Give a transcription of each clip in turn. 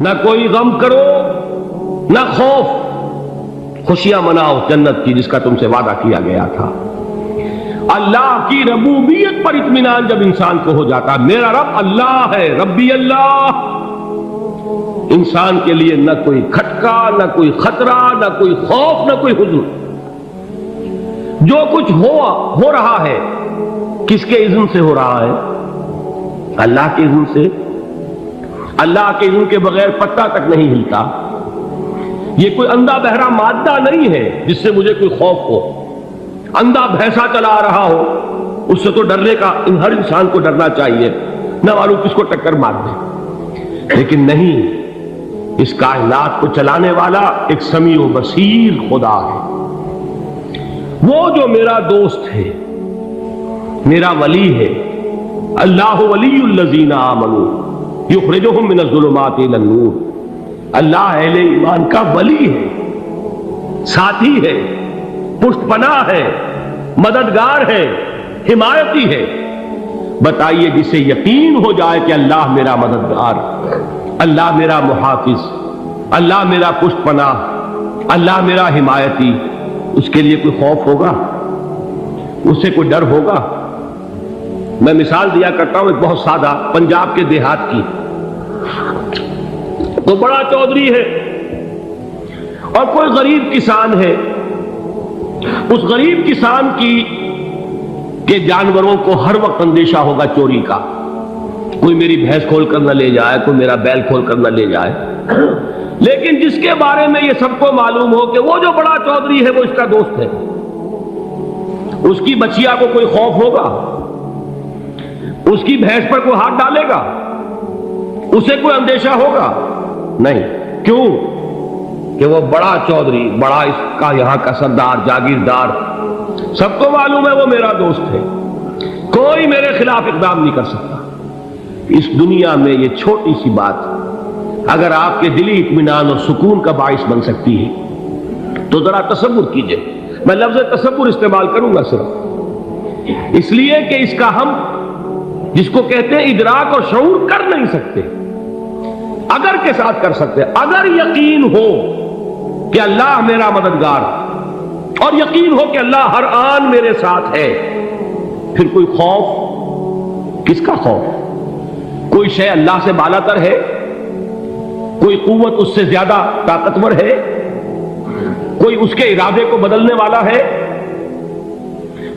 نہ کوئی غم کرو نہ خوف، خوشیاں مناؤ جنت کی جس کا تم سے وعدہ کیا گیا تھا۔ اللہ کی ربوبیت پر اطمینان جب انسان کو ہو جاتا، میرا رب اللہ ہے، ربی اللہ، انسان کے لیے نہ کوئی کھٹکا، نہ کوئی خطرہ، نہ کوئی خوف، نہ کوئی حزن۔ جو کچھ ہو رہا ہے کس کے اذن سے ہو رہا ہے؟ اللہ کے اذن سے۔ اللہ کے اذن کے بغیر پتا تک نہیں ہلتا۔ یہ کوئی اندھا بہرا مادہ نہیں ہے جس سے مجھے کوئی خوف ہو۔ اندھا بھینسا چلا رہا ہو اس سے تو ڈرنے کا ہر انسان کو ڈرنا چاہیے، نہ معلوم کس کو ٹکر مار دے۔ لیکن نہیں، اس کائنات کو چلانے والا ایک سمیع و بصیر خدا ہے، وہ جو میرا دوست ہے، میرا ولی ہے۔ اللہ ولی الذین آمنوا یخرجہم من الظلمات الی النور۔ اللہ اہل ایمان کا ولی ہے، ساتھی ہے، پشت پناہ ہے، مددگار ہے، حمایتی ہے۔ بتائیے جسے یقین ہو جائے کہ اللہ میرا مددگار، اللہ میرا محافظ، اللہ میرا پشت پناہ، اللہ میرا حمایتی، اس کے لیے کوئی خوف ہوگا؟ اس سے کوئی ڈر ہوگا؟ میں مثال دیا کرتا ہوں ایک بہت سادہ، پنجاب کے دیہات کی۔ تو بڑا چودھری ہے اور کوئی غریب کسان ہے۔ اس غریب کسان کے جانوروں کو ہر وقت اندیشہ ہوگا چوری کا، کوئی میری بھینس کھول کر نہ لے جائے، کوئی میرا بیل کھول کر نہ لے جائے۔ لیکن جس کے بارے میں یہ سب کو معلوم ہو کہ وہ جو بڑا چودھری ہے وہ اس کا دوست ہے، اس کی بچیا کو کوئی خوف ہوگا؟ اس کی بھینس پر کوئی ہاتھ ڈالے گا؟ اسے کوئی اندیشہ ہوگا؟ نہیں۔ کیوں؟ کہ وہ بڑا چودھری، بڑا اس کا یہاں کا سردار، جاگیردار، سب کو معلوم ہے وہ میرا دوست ہے، کوئی میرے خلاف اقدام نہیں کر سکتا۔ اس دنیا میں یہ چھوٹی سی بات اگر آپ کے دلی اطمینان اور سکون کا باعث بن سکتی ہے تو ذرا تصور کیجئے۔ میں لفظ تصور استعمال کروں گا صرف اس لیے کہ اس کا ہم جس کو کہتے ہیں ادراک اور شعور کر نہیں سکتے، اگر کے ساتھ کر سکتے۔ اگر یقین ہو کہ اللہ میرا مددگار اور یقین ہو کہ اللہ ہر آن میرے ساتھ ہے، پھر کوئی خوف؟ کس کا خوف؟ کوئی شے اللہ سے بالا تر ہے؟ کوئی قوت اس سے زیادہ طاقتور ہے؟ کوئی اس کے ارادے کو بدلنے والا ہے؟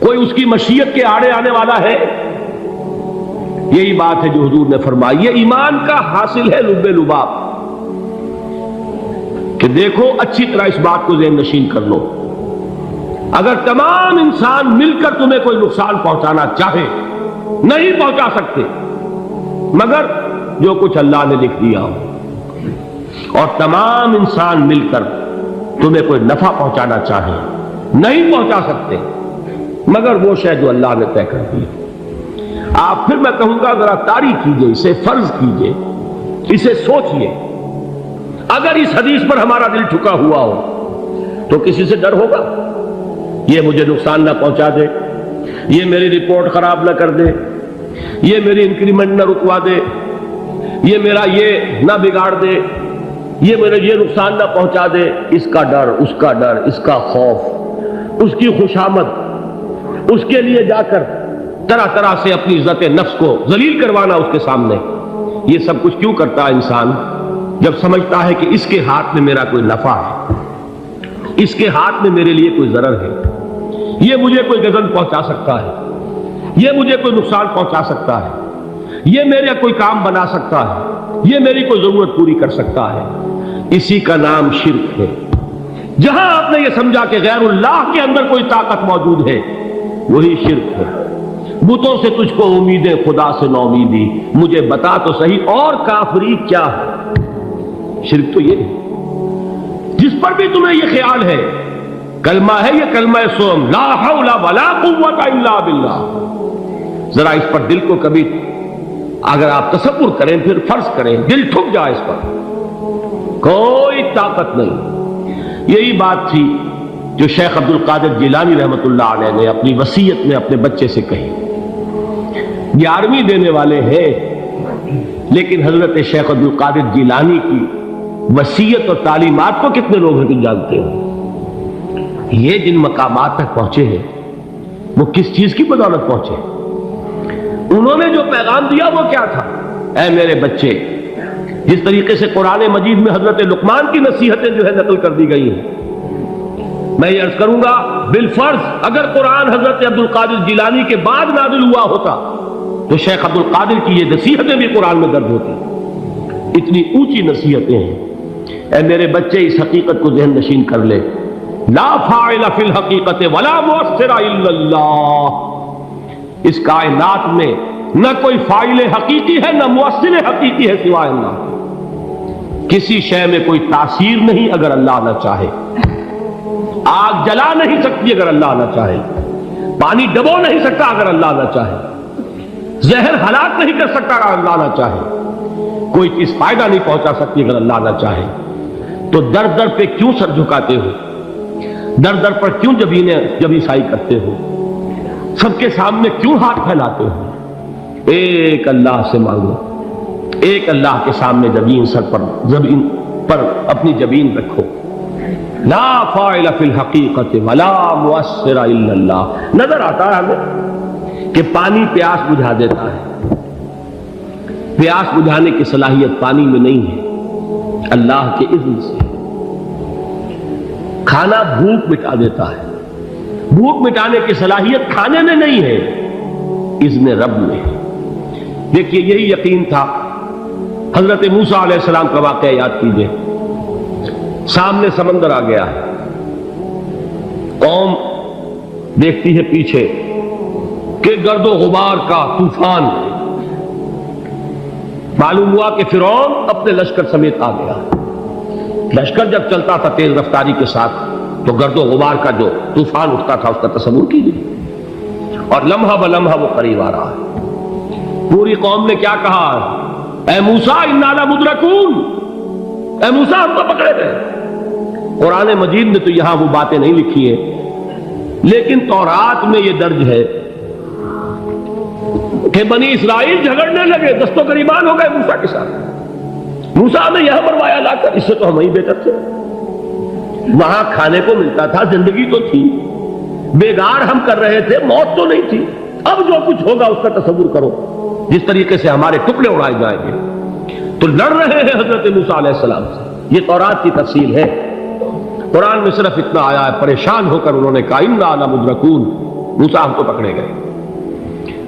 کوئی اس کی مشیت کے آڑے آنے والا ہے؟ یہی بات ہے جو حضور نے فرمائی۔ یہ ایمان کا حاصل ہے لب لباب، کہ دیکھو اچھی طرح اس بات کو ذہن نشین کر لو، اگر تمام انسان مل کر تمہیں کوئی نقصان پہنچانا چاہے نہیں پہنچا سکتے، مگر جو کچھ اللہ نے لکھ دیا ہو، اور تمام انسان مل کر تمہیں کوئی نفع پہنچانا چاہے نہیں پہنچا سکتے، مگر وہ شے جو اللہ نے طے کر دی۔ آپ پھر میں کہوں گا ذرا طاری کیجئے، اسے فرض کیجئے، اسے سوچئے۔ اگر اس حدیث پر ہمارا دل ٹھکا ہوا ہو تو کسی سے ڈر ہوگا؟ یہ مجھے نقصان نہ پہنچا دے، یہ میری رپورٹ خراب نہ کر دے، یہ میری انکریمنٹ نہ رکوا دے، یہ میرا یہ نہ بگاڑ دے، یہ میرے یہ نقصان نہ پہنچا دے۔ اس کا ڈر، اس کا ڈر، اس کا خوف، اس کی خوشامد، اس کے لیے جا کر طرح طرح سے اپنی عزت نفس کو ذلیل کروانا اس کے سامنے، یہ سب کچھ کیوں کرتا ہے انسان؟ جب سمجھتا ہے کہ اس کے ہاتھ میں میرا کوئی نفع ہے، اس کے ہاتھ میں میرے لیے کوئی ضرر ہے، یہ مجھے کوئی غضب پہنچا سکتا ہے، یہ مجھے کوئی نقصان پہنچا سکتا ہے، یہ میرا کوئی کام بنا سکتا ہے، یہ میری کوئی ضرورت پوری کر سکتا ہے، اسی کا نام شرک ہے۔ جہاں آپ نے یہ سمجھا کہ غیر اللہ کے اندر کوئی طاقت موجود ہے، وہی شرک ہے۔ بتوں سے تجھ کو امیدیں، خدا سے نو امیدی، مجھے بتا تو صحیح اور کافری کیا ہے؟ شرک تو یہ ہے جس پر بھی تمہیں یہ خیال ہے، کلمہ ہے یہ کلمہ سوم، لا حول ولا قوت الا باللہ۔ ذرا اس پر دل کو کبھی اگر آپ تصور کریں، پھر فرض کریں، دل ٹھک جائے اس پر، کوئی طاقت نہیں۔ یہی بات تھی جو شیخ عبد القادر جیلانی رحمۃ اللہ علیہ نے اپنی وصیت میں اپنے بچے سے کہی۔ 11ویں دینے والے ہیں، لیکن حضرت شیخ عبد القادر جیلانی کی وصیت اور تعلیمات کو کتنے لوگ ہیں کہ جانتے ہو؟ یہ جن مقامات تک پہنچے ہیں وہ کس چیز کی بدولت پہنچے؟ انہوں نے جو پیغام دیا وہ کیا تھا؟ اے میرے بچے، جس طریقے سے قرآن مجید میں حضرت لقمان کی نصیحتیں جو ہے نقل کر دی گئی ہیں، میں یہ عرض کروں گا بالفرض اگر قرآن حضرت عبد القادر جیلانی کے بعد نازل ہوا ہوتا تو شیخ عبد القادر کی یہ نصیحتیں بھی قرآن میں درج ہوتی۔ اتنی اونچی نصیحتیں ہیں۔ اے میرے بچے، اس حقیقت کو ذہن نشین کر لے، لا فاعل فی الحقیقت ولا مؤثر الا اللہ۔ اس کائنات میں نہ کوئی فاعل حقیقی ہے نہ مؤثر حقیقی ہے سوائے اللہ۔ کسی شے میں کوئی تاثیر نہیں اگر اللہ نہ چاہے۔ آگ جلا نہیں سکتی اگر اللہ نہ چاہے، پانی ڈبو نہیں سکتا اگر اللہ نہ چاہے، زہر ہلاک نہیں کر سکتا اگر اللہ نہ چاہے، کوئی چیز فائدہ نہیں پہنچا سکتی اگر اللہ نہ چاہے۔ تو در در پہ کیوں سر جھکاتے ہو؟ در در پر کیوں جبیں سائی کرتے ہو؟ سب کے سامنے کیوں ہاتھ پھیلاتے ہو؟ ایک اللہ سے مانگو، ایک اللہ کے سامنے زمین پر اپنی جبین رکھو۔ لا فاعل فی الحقیقت ولا مؤثر الا اللہ۔ نظر آتا ہے ہمیں کہ پانی پیاس بجھا دیتا ہے، پیاس بجھانے کی صلاحیت پانی میں نہیں ہے، اللہ کے اذن سے۔ کھانا بھوک مٹا دیتا ہے، بھوک مٹانے کی صلاحیت کھانے میں نہیں ہے، اذن رب میں۔ دیکھیے یہی یقین تھا حضرت موسیٰ علیہ السلام کا واقعہ یاد کیجئے۔ سامنے سمندر آ گیا ہے، قوم دیکھتی ہے پیچھے کہ گرد و غبار کا طوفان ہے۔ معلوم ہوا کہ فرعون اپنے لشکر سمیت آ گیا۔ لشکر جب چلتا تھا تیز رفتاری کے ساتھ تو گرد و غبار کا جو طوفان اٹھتا تھا اس کا تصور کیجیے، اور لمحہ بلمحہ وہ قریب آ رہا ہے۔ پوری قوم نے کیا کہا؟ اے موسیٰ انا لمدرکون، اے موسیٰ ہم تو پکڑے گئے۔ قرآن مجید نے تو یہاں وہ باتیں نہیں لکھی ہیں، لیکن تورات میں یہ درج ہے کہ بنی اسرائیل جھگڑنے لگے، دست و گریبان ہو گئے موسیٰ کے ساتھ۔ موسیٰ ہمیں یہاں مروایا لا کر، اس سے تو ہم ہی بہتر تھے، وہاں کھانے کو ملتا تھا، زندگی تو تھی، بیگار ہم کر رہے تھے، موت تو نہیں تھی۔ اب جو کچھ ہوگا اس کا تصور کرو، جس طریقے سے ہمارے ٹکڑے اڑائے جائیں گے۔ تو لڑ رہے ہیں حضرت موسیٰ علیہ السلام سے۔ یہ تورات کی تفصیل ہے۔ قرآن میں صرف اتنا آیا ہے، پریشان ہو کر انہوں نے کہا انا لمدرکون، موسیٰ ہم تو پکڑے گئے۔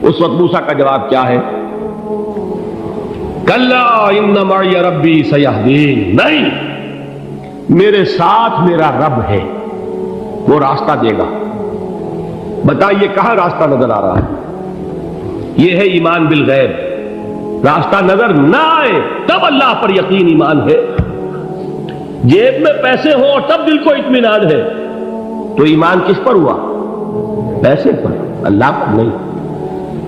اس وقت موسیٰ کا جواب کیا ہے؟ کلا ان معی ربی سیہدین، نہیں، میرے ساتھ میرا رب ہے، وہ راستہ دے گا۔ بتائیے کہاں راستہ نظر آ رہا ہے؟ یہ ہے ایمان بالغیب۔ راستہ نظر نہ آئے تب اللہ پر یقین ایمان ہے۔ جیب میں پیسے ہوں اور تب دل کو اطمینان ہے تو ایمان کس پر ہوا؟ پیسے پر، اللہ پر نہیں۔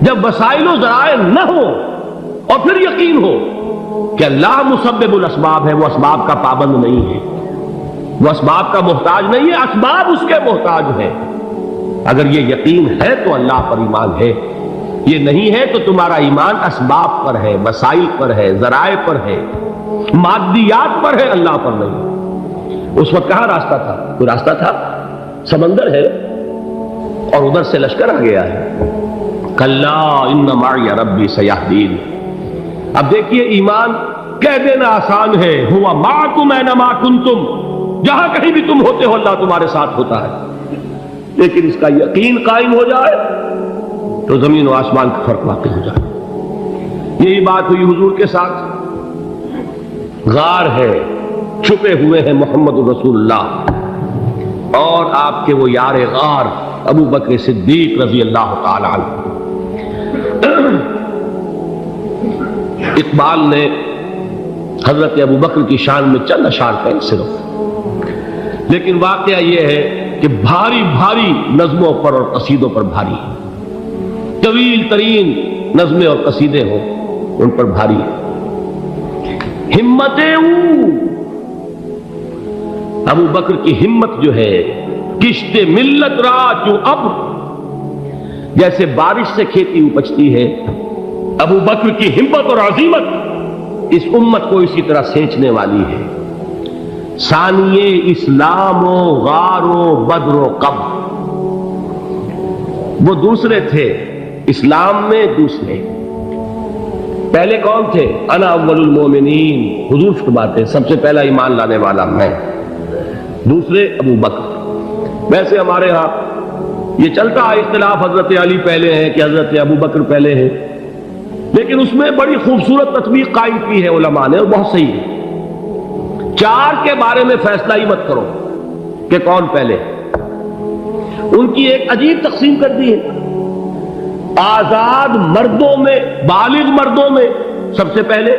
جب وسائل و ذرائع نہ ہو اور پھر یقین ہو کہ اللہ مسبب الاسباب ہے، وہ اسباب کا پابند نہیں ہے، وہ اسباب کا محتاج نہیں ہے، اسباب اس کے محتاج ہے۔ اگر یہ یقین ہے تو اللہ پر ایمان ہے، یہ نہیں ہے تو تمہارا ایمان اسباب پر ہے، وسائل پر ہے، ذرائع پر ہے، مادیات پر ہے، اللہ پر نہیں۔ اس وقت کہاں راستہ تھا؟ کوئی راستہ تھا؟ سمندر ہے اور ادھر سے لشکر آ گیا ہے۔ کلا ان معی ربی سیہدین۔ اب دیکھیے ایمان کہہ دینا آسان ہے، ہوا معکم اینما کنتم، جہاں کہیں بھی تم ہوتے ہو اللہ تمہارے ساتھ ہوتا ہے، لیکن اس کا یقین قائم ہو جائے تو زمین و آسمان کا فرق واقع ہو جائے۔ یہی بات ہوئی حضور کے ساتھ۔ غار ہے، چھپے ہوئے ہیں محمد رسول اللہ اور آپ کے وہ یار غار ابو بکر صدیق رضی اللہ تعالی عنہ۔ اقبال نے حضرت ابو بکر کی شان میں چند اشعار کہیں صرف، لیکن واقعہ یہ ہے کہ بھاری بھاری نظموں پر اور قصیدوں پر بھاری ہے، طویل ترین نظمیں اور قصیدے ہوں ان پر بھاری ہے۔ ہمتیں ابو بکر کی ہمت جو ہے، کشت ملت را جو ابر، جیسے بارش سے کھیتی اپجتی ہے، ابو بکر کی ہمت اور عزیمت اس امت کو اسی طرح سینچنے والی ہے۔ ثانیے اسلام و غار و بدر و قبر، وہ دوسرے تھے اسلام میں، دوسرے پہلے کون تھے؟ انا اول المومنین، حضور فرماتے ہیں سب سے پہلا ایمان لانے والا میں، دوسرے ابو بکر۔ ویسے ہمارے ہاں یہ چلتا ہے اختلاف، حضرت علی پہلے ہیں کہ حضرت ابو بکر پہلے ہیں، لیکن اس میں بڑی خوبصورت تطبیق قائم کی ہے علماء نے، اور بہت صحیح ہے۔ چار کے بارے میں فیصلہ ہی مت کرو کہ کون پہلے، ان کی ایک عجیب تقسیم کر دی ہے۔ آزاد مردوں میں، بالغ مردوں میں سب سے پہلے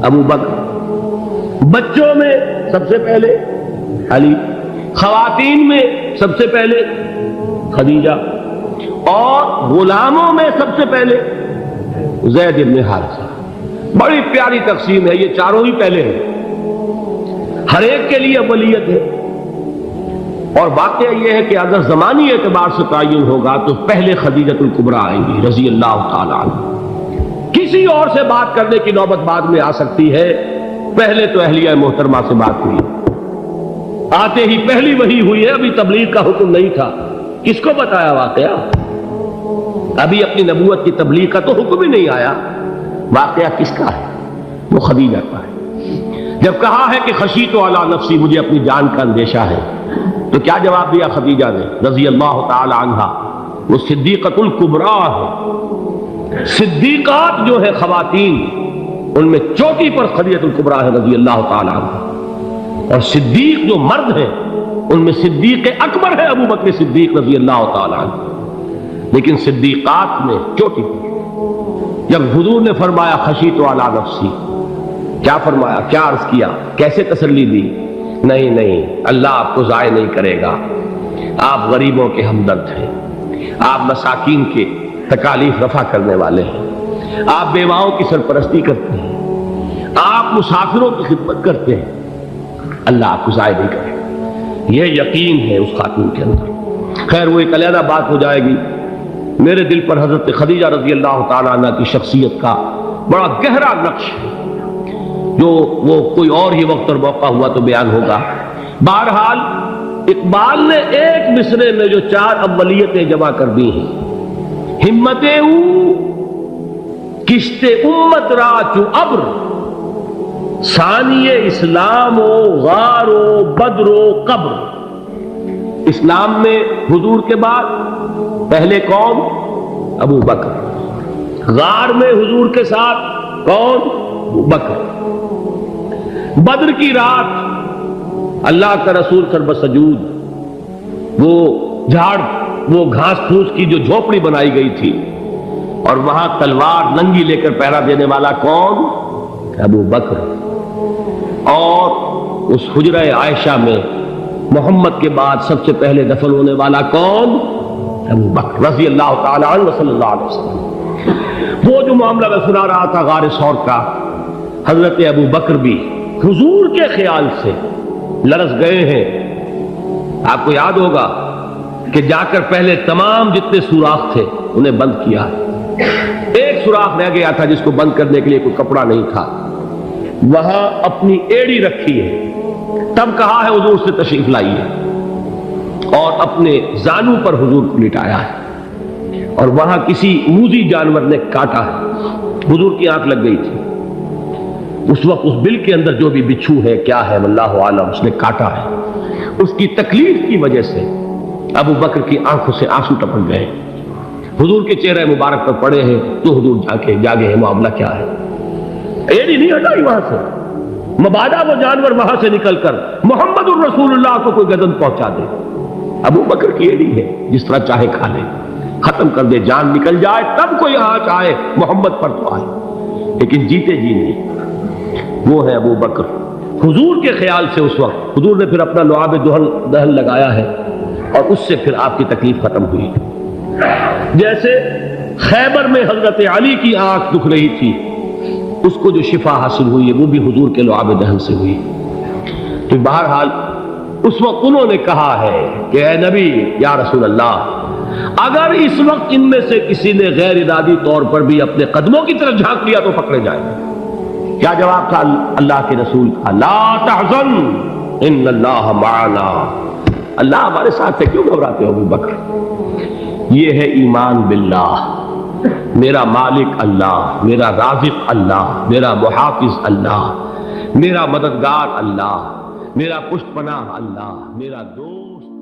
ابو بکر، بچوں میں سب سے پہلے علی، خواتین میں سب سے پہلے خدیجہ، اور غلاموں میں سب سے پہلے زید بن حارثہ۔ بڑی پیاری تقسیم ہے، یہ چاروں ہی پہلے ہیں، ہر ایک کے لیے اولیت ہے۔ اور واقعہ یہ ہے کہ اگر زمانی اعتبار سے تعین ہوگا تو پہلے خدیجۃ الکبریٰ آئیں گی رضی اللہ تعالی عنہ۔ کسی اور سے بات کرنے کی نوبت بعد میں آ سکتی ہے، پہلے تو اہلیہ محترمہ سے بات ہوئی، آتے ہی پہلی وحی ہوئی ہے، ابھی تبلیغ کا حکم نہیں تھا۔ کس کو بتایا واقعہ؟ ابھی اپنی نبوت کی تبلیغ کا تو حکم ہی نہیں آیا، واقعہ کس کا ہے؟ وہ خدیجہ کا ہے۔ جب کہا ہے کہ خشیت علی نفسی، مجھے اپنی جان کا اندیشہ ہے، تو کیا جواب دیا خدیجہ نے رضی اللہ تعالی عنہا؟ وہ صدیقۃ الکبریٰ ہے۔ صدیقات جو ہے خواتین، ان میں چوٹی پر خدیجۃ الکبریٰ ہے رضی اللہ تعالی عنہا، اور صدیق جو مرد ہیں ان میں صدیق اکبر ہے ابو بکر صدیق رضی اللہ تعالی عنہ، لیکن صدیقات میں چوٹی پر۔ جب حضور نے فرمایا خشیت علی نفسی، کیا فرمایا، کیا عرض کیا، کیسے تسلی دی؟ نہیں نہیں، اللہ آپ کو ضائع نہیں کرے گا، آپ غریبوں کے ہمدرد ہیں، آپ مساکین کے تکالیف رفع کرنے والے ہیں، آپ بیواؤں کی سرپرستی کرتے ہیں، آپ مسافروں کی خدمت کرتے ہیں، اللہ آپ کو ضائع نہیں کرے گا۔ یہ یقین ہے اس خاتون کے اندر۔ خیر وہ ایک علیحدہ بات ہو جائے گی۔ میرے دل پر حضرت خدیجہ رضی اللہ تعالیٰ عنہ کی شخصیت کا بڑا گہرا نقش ہے، جو وہ کوئی اور ہی وقت اور موقع ہوا تو بیان ہوگا۔ بہرحال اقبال نے ایک مصرے میں جو چار اولیتیں جمع کر دی ہیں، ہمت او کشت امت را چو ابر، ثانی اسلام و غار و بدر و قبر۔ اسلام میں حضور کے بعد پہلے کون؟ ابو بکر۔ غار میں حضور کے ساتھ کون؟ ابو بکر۔ بدر کی رات اللہ کا رسول سر بسجود، وہ جھاڑ، وہ گھاس پھوس کی جو جھوپڑی بنائی گئی تھی، اور وہاں تلوار ننگی لے کر پہرا دینے والا کون؟ ابو بکر۔ اور اس حجرہ عائشہ میں محمد کے بعد سب سے پہلے دفن ہونے والا کون؟ ابو بکر رضی اللہ تعالی عنہ صلی اللہ علیہ وسلم۔ وہ جو معاملہ میں سنا رہا تھا غار ثور کا، حضرت ابو بکر بھی حضور کے خیال سے لرز گئے ہیں۔ آپ کو یاد ہوگا کہ جا کر پہلے تمام جتنے سوراخ تھے انہیں بند کیا، ایک سوراخ رہ گیا تھا جس کو بند کرنے کے لیے کوئی کپڑا نہیں تھا، وہاں اپنی ایڑی رکھی ہے، تب کہا ہے حضور سے تشریف لائیے، اور اپنے زانو پر حضور کو لٹایا ہے، اور وہاں کسی موذی جانور نے کاٹا ہے، حضور کی آنکھ لگ گئی تھی، اس وقت اس بل کے اندر جو بھی بچھو ہے کیا ہے واللہ عالم، اس نے کاٹا ہے، اس کی تکلیف کی وجہ سے ابو بکر کی آنکھوں سے آنسو ٹپک گئے، حضور کے چہرے مبارک پر پڑے ہیں، تو حضور جاگے ہیں، معاملہ کیا ہے؟ ایڑی نہیں ہٹائی وہاں سے، مبادا وہ جانور وہاں سے نکل کر محمد الرسول اللہ کو کوئی گدن پہنچا دے، ابو بکر کی ایڑی ہے، جس طرح چاہے کھا لے، ختم کر دے، جان نکل جائے تب کوئی آنچ آئے، محمد پر تو آئے، لیکن جیتے جی نہیں۔ وہ ہے ابو بکر حضور کے خیال سے۔ اس وقت حضور نے پھر اپنا لعاب دہن لگایا ہے، اور اس سے پھر آپ کی تکلیف ختم ہوئی۔ جیسے خیبر میں حضرت علی کی آنکھ دکھ رہی تھی، اس کو جو شفا حاصل ہوئی ہے وہ بھی حضور کے لعاب دہن سے ہوئی۔ تو بہرحال اس وقت انہوں نے کہا ہے کہ اے نبی یا رسول اللہ، اگر اس وقت ان میں سے کسی نے غیر ارادی طور پر بھی اپنے قدموں کی طرف جھانک لیا تو پکڑے جائیں گے، کیا جواب تھا اللہ کے رسول کا؟ لا تحزن ان اللہ معنا، اللہ ہمارے ساتھ ہے، کیوں گھبراتے ہو ابو بکر؟ یہ ہے ایمان باللہ، میرا مالک اللہ، میرا رازق اللہ، میرا محافظ اللہ، میرا مددگار اللہ، میرا پشت پناہ اللہ، میرا دوست